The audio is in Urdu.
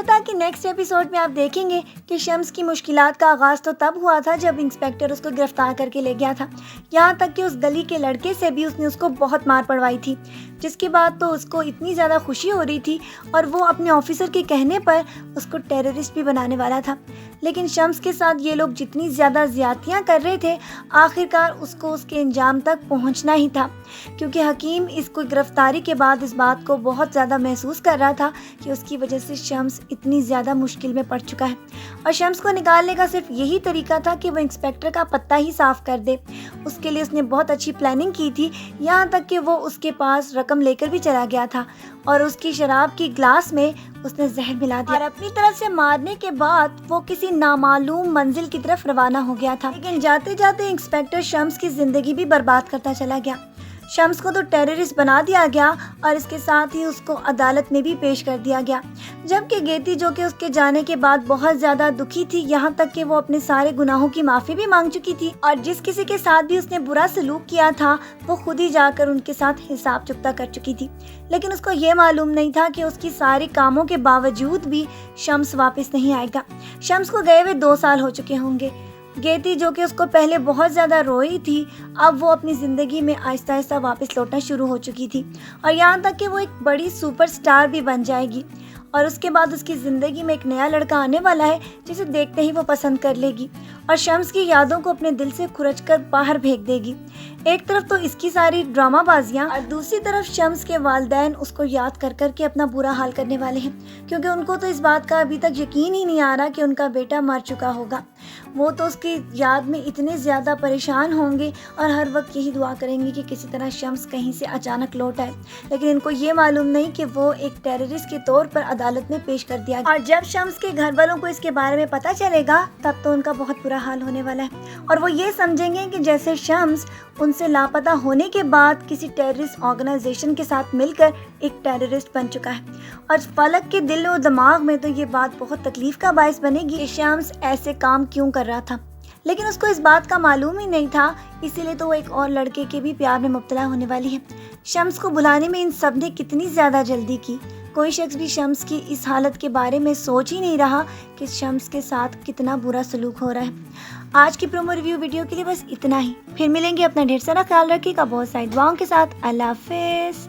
البتہ کہ نیکسٹ ایپیسوڈ میں آپ دیکھیں گے کہ شمس کی مشکلات کا آغاز تو تب ہوا تھا جب انسپیکٹر اس کو گرفتار کر کے لے گیا تھا، یہاں تک کہ اس گلی کے لڑکے سے بھی اس نے اس کو بہت مار پڑوائی تھی، جس کے بعد تو اس کو اتنی زیادہ خوشی ہو رہی تھی اور وہ اپنے آفیسر کے کہنے پر اس کو ٹیررسٹ بھی بنانے والا تھا۔ لیکن شمس کے ساتھ یہ لوگ جتنی زیادہ زیادتیاں کر رہے تھے، آخرکار اس کو اس کے انجام تک پہنچنا ہی تھا، کیونکہ حکیم اس کو گرفتاری کے بعد اس بات کو بہت زیادہ محسوس کر رہا تھا کہ اس کی وجہ سے شمس اتنی زیادہ مشکل میں پڑ چکا ہے، اور شمس کو نکالنے کا صرف یہی طریقہ تھا کہ وہ انسپیکٹر کا پتہ ہی صاف کر دے۔ اس کے لیے اس نے بہت اچھی پلاننگ کی تھی، یہاں تک کہ وہ اس کے پاس رقم لے کر بھی چلا گیا تھا اور اس کی شراب کی گلاس میں اس نے زہر ملا دیا اور اپنی طرف سے مارنے کے بعد وہ کسی نامعلوم منزل کی طرف روانہ ہو گیا تھا۔ لیکن جاتے جاتے انسپیکٹر شمس کی زندگی بھی برباد کرتا چلا گیا۔ شمس کو تو ٹیررسٹ بنا دیا گیا اور اس کے ساتھ ہی اس کو عدالت میں بھی پیش کر دیا گیا، جبکہ گیتی جو کہ اس کے جانے کے بعد بہت زیادہ دکھی تھی، یہاں تک کہ وہ اپنے سارے گناہوں کی معافی بھی مانگ چکی تھی، اور جس کسی کے ساتھ بھی اس نے برا سلوک کیا تھا وہ خود ہی جا کر ان کے ساتھ حساب چکتا کر چکی تھی۔ لیکن اس کو یہ معلوم نہیں تھا کہ اس کی ساری کاموں کے باوجود بھی شمس واپس نہیں آئے گا۔ شمس کو گئے ہوئے 2 سال ہو چکے ہوں گے۔ گیتی جو کہ اس کو پہلے بہت زیادہ روئی تھی، اب وہ اپنی زندگی میں آہستہ آہستہ واپس لوٹنا شروع ہو چکی تھی، اور یہاں تک کہ وہ ایک بڑی سپر سٹار بھی بن جائے گی، اور اس کے بعد اس کی زندگی میں ایک نیا لڑکا آنے والا ہے جسے دیکھتے ہی وہ پسند کر لے گی اور شمس کی یادوں کو اپنے دل سے کھرچ کر باہر پھینک دے گی۔ ایک طرف تو اس کی ساری ڈرامہ بازیاں اور دوسری طرف شمس کے والدین اس کو یاد کر کر کے اپنا برا حال کرنے والے ہیں، کیونکہ ان کو تو اس بات کا ابھی تک یقین ہی نہیں آ رہا کہ ان کا بیٹا مر چکا ہوگا۔ وہ تو اس کی یاد میں اتنے زیادہ پریشان ہوں گے اور ہر وقت یہی دعا کریں گے کہ کسی طرح شمس کہیں سے اچانک لوٹ آئے، لیکن ان کو یہ معلوم نہیں کہ وہ ایک ٹیررسٹ کے طور پر عدالت میں پیش کر دیا گیا، اور جب شمس کے گھر والوں کو اس کے بارے میں پتہ چلے گا تب تو ان کا بہت برا حال ہونے والا ہے، اور وہ یہ سمجھیں گے کہ جیسے شمس ان سے لاپتہ ہونے کے بعد کسی ٹیررسٹ آرگنائزیشن کے ساتھ مل کر ایک ٹیررسٹ بن چکا ہے، اور فلک کے دل و دماغ میں تو یہ بات بہت تکلیف کا باعث بنے گی کہ شمس ایسے کام کیوں کر رہا تھا، لیکن اس کو اس بات کا معلوم ہی نہیں تھا، اسی لیے تو وہ ایک اور لڑکے کے بھی پیار میں مبتلا ہونے والی ہے۔ شمس کو بلانے میں ان سب نے کتنی زیادہ جلدی کی، کوئی شخص بھی شمس کی اس حالت کے بارے میں سوچ ہی نہیں رہا کہ شمس کے ساتھ کتنا برا سلوک ہو رہا ہے۔ آج کی پرومو ریویو ویڈیو کے لیے بس اتنا ہی، پھر ملیں گے، اپنا ڈھیر سارا خیال رکھیے گا، بہت ساری دعاؤں کے ساتھ، اللہ حافظ۔